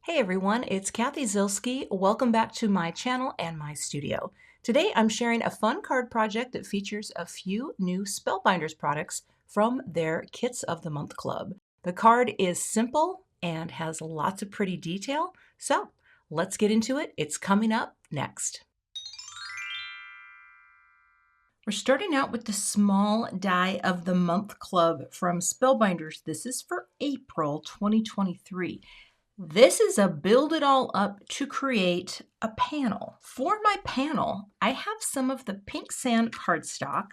Hey everyone, it's Cathy Zielske. Welcome back to my channel and my studio. Today I'm sharing a fun card project that features a few new Spellbinders products from their Kits of the Month Club. The card is simple and has lots of pretty detail, so let's get into it. It's coming up next. We're starting out with the Small Die of the Month Club from Spellbinders. This is for April 2023. This is a build it all up to create a panel. For my panel, I have some of the pink sand cardstock,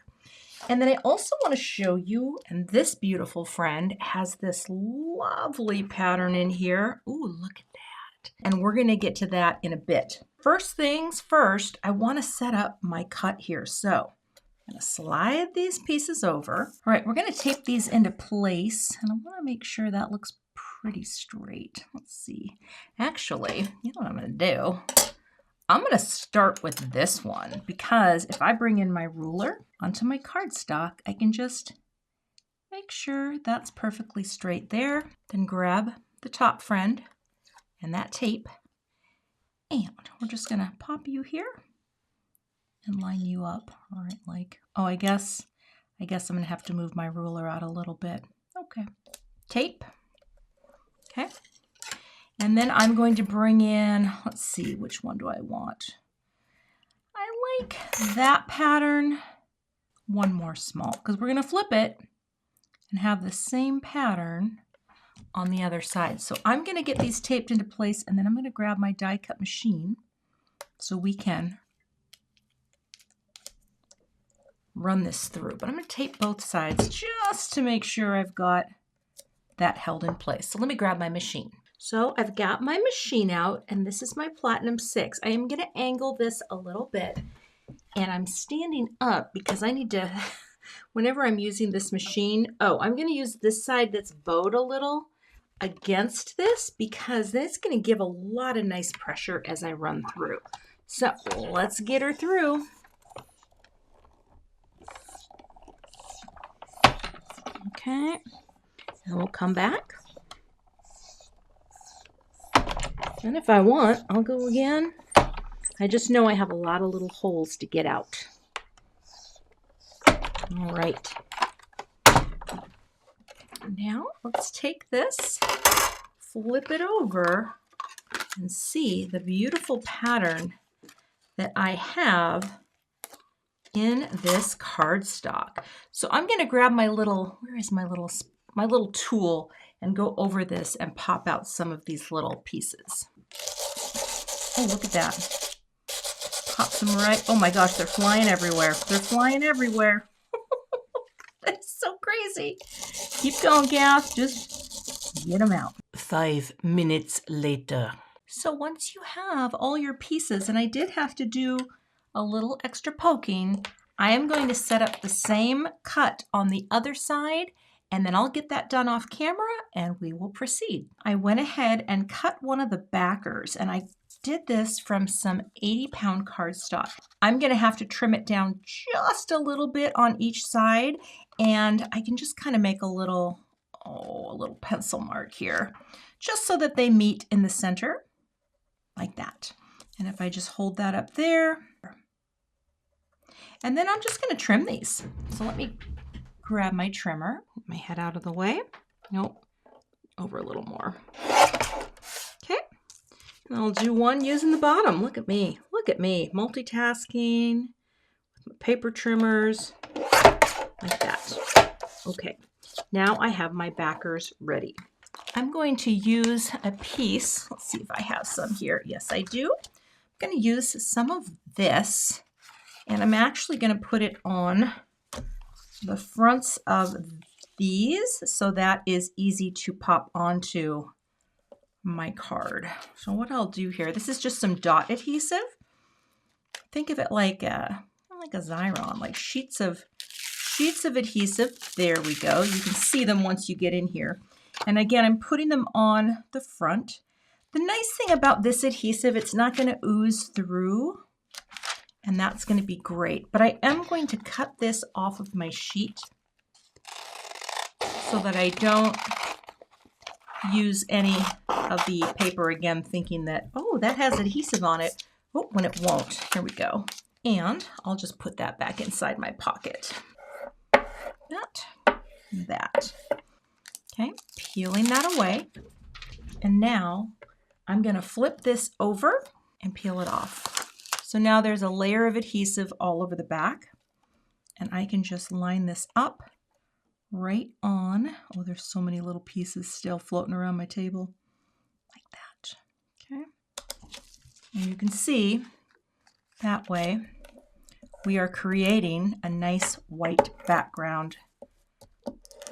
and then I also want to show you, and this beautiful friend has this lovely pattern in here. Ooh, look at that. And we're going to get to that in a bit. First things first, I want to set up my cut here. So I'm going to slide these pieces over. All right, we're going to tape these into place, and I want to make sure that looks pretty straight. Let's see. Actually, you know what I'm going to do? I'm going to start with this one because if I bring in my ruler onto my cardstock, I can just make sure that's perfectly straight there. Then grab the top friend and that tape, and we're just going to pop you here and line you up. All right, like, oh, I guess I'm going to have to move my ruler out a little bit. Okay. Tape. Okay, and then I'm going to bring in, let's see, which one do I want? I like that pattern. One more small, because we're going to flip it and have the same pattern on the other side. So I'm going to get these taped into place, and then I'm going to grab my die cut machine so we can run this through. But I'm going to tape both sides just to make sure I've got that held in place. So let me grab my machine. So I've got my machine out, and this is my Platinum 6. I am going to angle this a little bit, and I'm standing up because I need to, whenever I'm using this machine, I'm going to use this side that's bowed a little against this because that's going to give a lot of nice pressure as I run through. So let's get her through. Okay. And we'll come back. And if I want, I'll go again. I just know I have a lot of little holes to get out. All right. Now let's take this, flip it over, and see the beautiful pattern that I have in this cardstock. So I'm going to grab my little, where is my little tool, and go over this and pop out some of these little pieces. Oh, look at that. Pop them right. Oh my gosh, they're flying everywhere. They're flying everywhere. That's so crazy. Keep going, Gath. Just get them out. 5 minutes later. So once you have all your pieces, and I did have to do a little extra poking, I am going to set up the same cut on the other side, and then I'll get that done off camera and we will proceed. I went ahead and cut one of the backers, and I did this from some 80-pound cardstock. I'm going to have to trim it down just a little bit on each side, and I can just kind of make a little pencil mark here, just so that they meet in the center, like that. And if I just hold that up there, and then I'm just going to trim these. So let me grab my trimmer, put my head out of the way. Nope, over a little more. Okay, and I'll do one using the bottom. Look at me, multitasking with my paper trimmers, like that. Okay, now I have my backers ready. I'm going to use a piece. Let's see if I have some here. Yes, I do. I'm going to use some of this, and I'm actually going to put it on the fronts of these so that is easy to pop onto my card. So what I'll do here, this is just some dot adhesive. Think of it like a Xyron, like sheets of adhesive. There we go. You can see them once you get in here. And again, I'm putting them on the front. The nice thing about this adhesive, it's not going to ooze through, and that's going to be great. But I am going to cut this off of my sheet so that I don't use any of the paper again, thinking that, oh, that has adhesive on it. Oh, when it won't. Here we go. And I'll just put that back inside my pocket. That. Okay, peeling that away. And now I'm going to flip this over and peel it off. So now there's a layer of adhesive all over the back. And I can just line this up right on. Oh, there's so many little pieces still floating around my table. Like that. Okay. And you can see that way we are creating a nice white background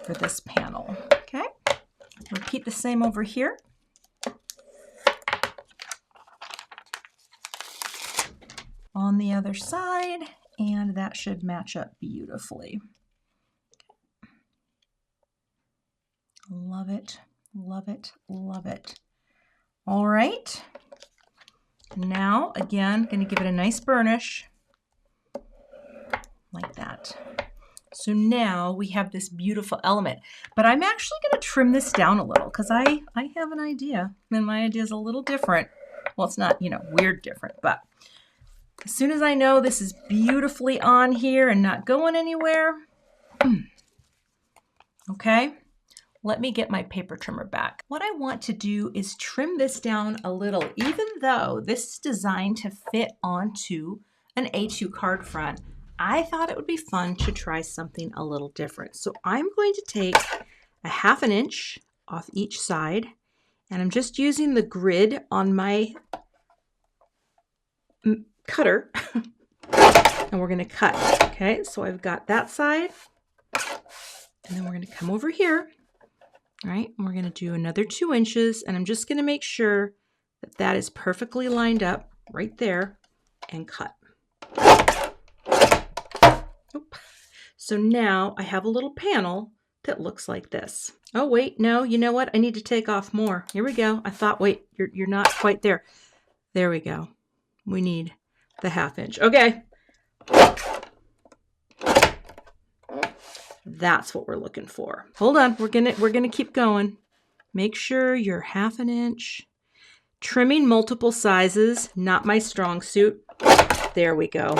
for this panel. Okay. Repeat the same over here. On the other side, and that should match up beautifully. Love it, love it, love it. All right. Now, again, going to give it a nice burnish like that. So now we have this beautiful element, but I'm actually going to trim this down a little because I have an idea, and my idea is a little different. Well, it's not, weird different, but as soon as I know this is beautifully on here and not going anywhere, okay, let me get my paper trimmer back. What I want to do is trim this down a little, even though this is designed to fit onto an A2 card front. I thought it would be fun to try something a little different. So I'm going to take a 1/2 inch off each side, and I'm just using the grid on my cutter, and we're going to cut. Okay, so I've got that side, and then we're going to come over here. All right, and we're going to do another 2 inches, and I'm just going to make sure that that is perfectly lined up right there and cut. Oop. So now I have a little panel that looks like this. Oh, wait, no, you know what? I need to take off more. Here we go. I thought, wait, you're not quite there. There we go. We need the 1/2 inch. Okay. That's what we're looking for. Hold on, we're gonna keep going. Make sure you're 1/2 inch. Trimming multiple sizes, not my strong suit. There we go.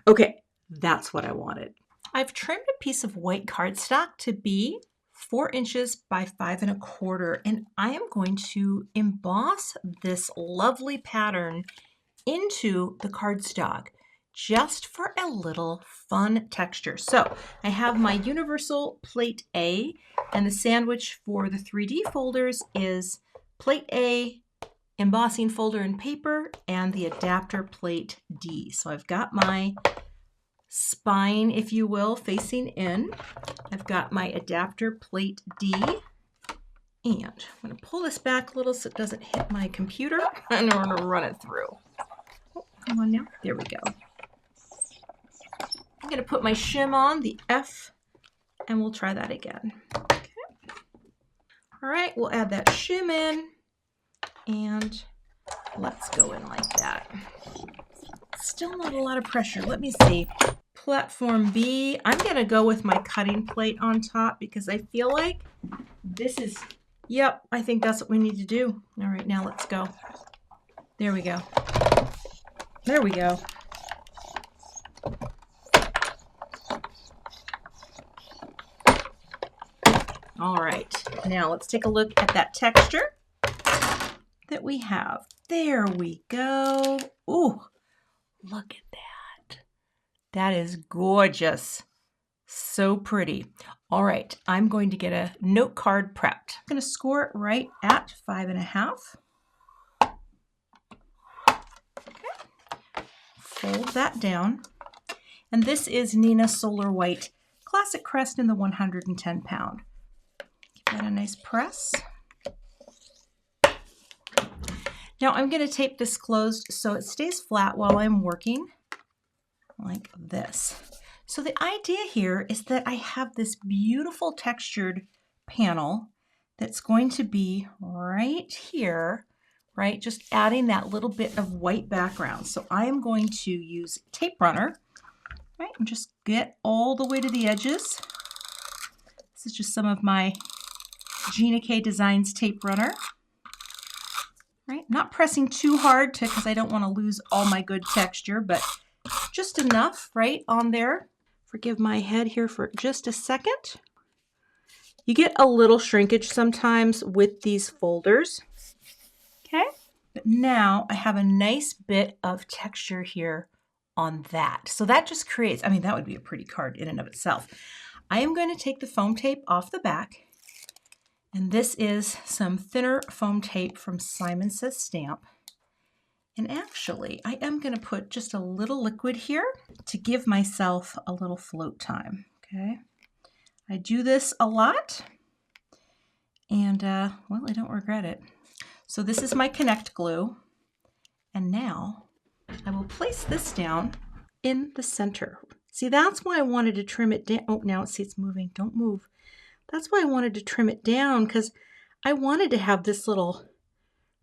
Okay, that's what I wanted. I've trimmed a piece of white cardstock to be 4 inches by 5 1/4, and I am going to emboss this lovely pattern into the cardstock just for a little fun texture. So I have my universal plate A, and the sandwich for the 3D folders is plate A, embossing folder and paper, and the adapter plate D. So I've got my spine, if you will, facing in. I've got my adapter plate D, and I'm going to pull this back a little so it doesn't hit my computer, and I'm going to run it through. Oh, come on now. There we go. I'm going to put my shim on, the F, and we'll try that again. Okay. All right, we'll add that shim in, and let's go in like that. Still not a lot of pressure. Let me see. Platform B, I'm going to go with my cutting plate on top because I feel like this is, yep, I think that's what we need to do. All right, now let's go. There we go. There we go. All right, now let's take a look at that texture that we have. There we go. Ooh, look at that. That is gorgeous. So pretty. All right, I'm going to get a note card prepped. I'm going to score it right at 5 1/2. Okay. Fold that down. And this is Neenah Solar White Classic Crest in the 110 pound. Give that a nice press. Now I'm going to tape this closed so it stays flat while I'm working like this. So the idea here is that I have this beautiful textured panel that's going to be right here, right? Just adding that little bit of white background. So I am going to use tape runner, right? And just get all the way to the edges. This is just some of my Zielske Designs tape runner. Right? Not pressing too hard because I don't want to lose all my good texture, but just enough right on there. Forgive my head here for just a second. You get a little shrinkage sometimes with these folders. Okay, but now I have a nice bit of texture here on that. So that just creates, I mean, that would be a pretty card in and of itself. I am going to take the foam tape off the back. And this is some thinner foam tape from Simon Says Stamp. And actually, I am going to put just a little liquid here to give myself a little float time, okay? I do this a lot, and well, I don't regret it. So this is my Connect glue, and now I will place this down in the center. See, that's why I wanted to trim it down. Oh, now see, it's moving. Don't move. That's why I wanted to trim it down, because I wanted to have this little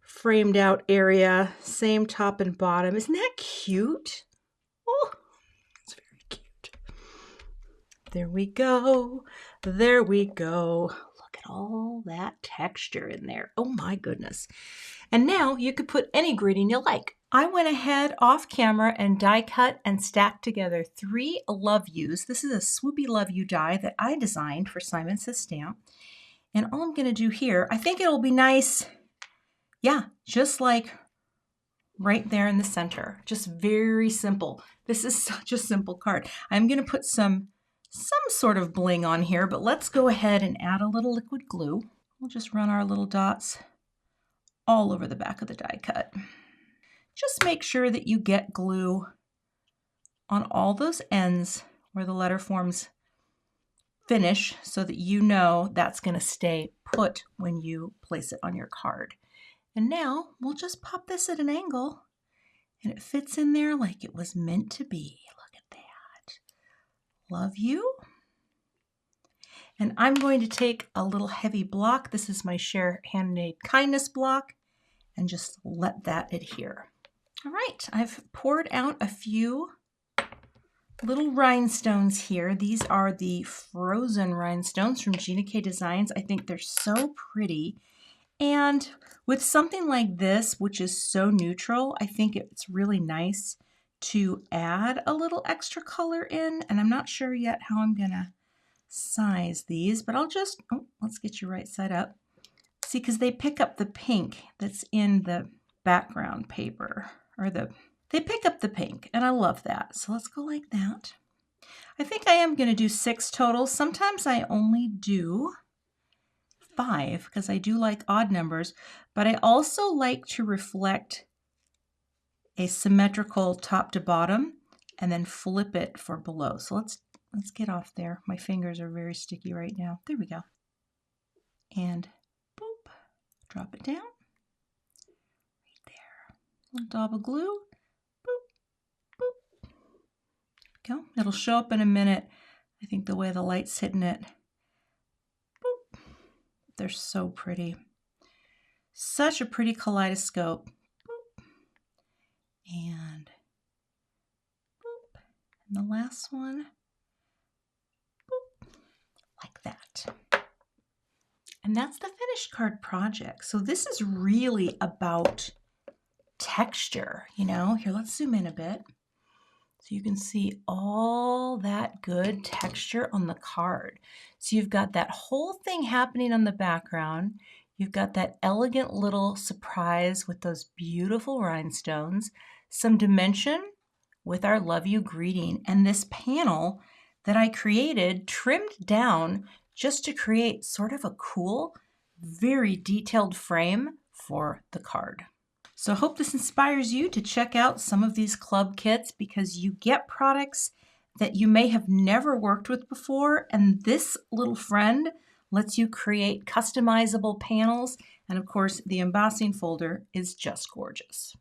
framed out area, same top and bottom. Isn't that cute? Oh, it's very cute. There we go. There we go. Look at all that texture in there. Oh my goodness. And now you could put any greeting you like. I went ahead off camera and die cut and stacked together 3 Love Yous. This is a Swoopy Love You die that I designed for Simon Says Stamp. And all I'm going to do here, I think it'll be nice, yeah, just like right there in the center. Just very simple. This is such a simple card. I'm going to put some sort of bling on here, but let's go ahead and add a little liquid glue. We'll just run our little dots all over the back of the die cut. Just make sure that you get glue on all those ends where the letter forms finish so that you know that's going to stay put when you place it on your card. And now we'll just pop this at an angle and it fits in there like it was meant to be. Look at that. Love you. And I'm going to take a little heavy block. This is my Share Handmade Kindness block, and just let that adhere. All right, I've poured out a few little rhinestones here. These are the frozen rhinestones from Zielske Designs. I think they're so pretty. And with something like this, which is so neutral, I think it's really nice to add a little extra color in. And I'm not sure yet how I'm gonna size these, but I'll just, oh, let's get you right side up. See, because they pick up the pink that's in the background paper, or they pick up the pink, and I love that. So let's go like that. I think I am going to do 6 total. Sometimes I only do 5 because I do like odd numbers, but I also like to reflect a symmetrical top to bottom and then flip it for below. So let's get off there. My fingers are very sticky right now. There we go. And boop, drop it down. Little dab of glue, boop, boop. Go. It'll show up in a minute. I think the way the light's hitting it. Boop. They're so pretty. Such a pretty kaleidoscope. Boop. And boop. And the last one. Boop. Like that. And that's the finished card project. So this is really about texture, you know. Here, let's zoom in a bit so you can see all that good texture on the card. So you've got that whole thing happening on the background. You've got that elegant little surprise with those beautiful rhinestones, some dimension with our Love You greeting, and this panel that I created trimmed down just to create sort of a cool, very detailed frame for the card. So I hope this inspires you to check out some of these club kits, because you get products that you may have never worked with before, and this little friend lets you create customizable panels, and of course the embossing folder is just gorgeous.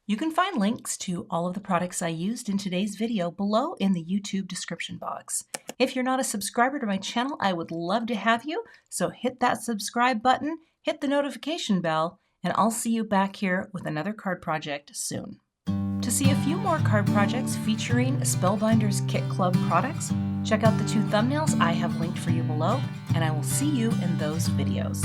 You can find links to all of the products I used in today's video below in the YouTube description box. If you're not a subscriber to my channel, I would love to have you, so hit that subscribe button, hit the notification bell, and I'll see you back here with another card project soon. To see a few more card projects featuring Spellbinders Kit Club products, Check out the 2 thumbnails I have linked for you below, and I will see you in those videos.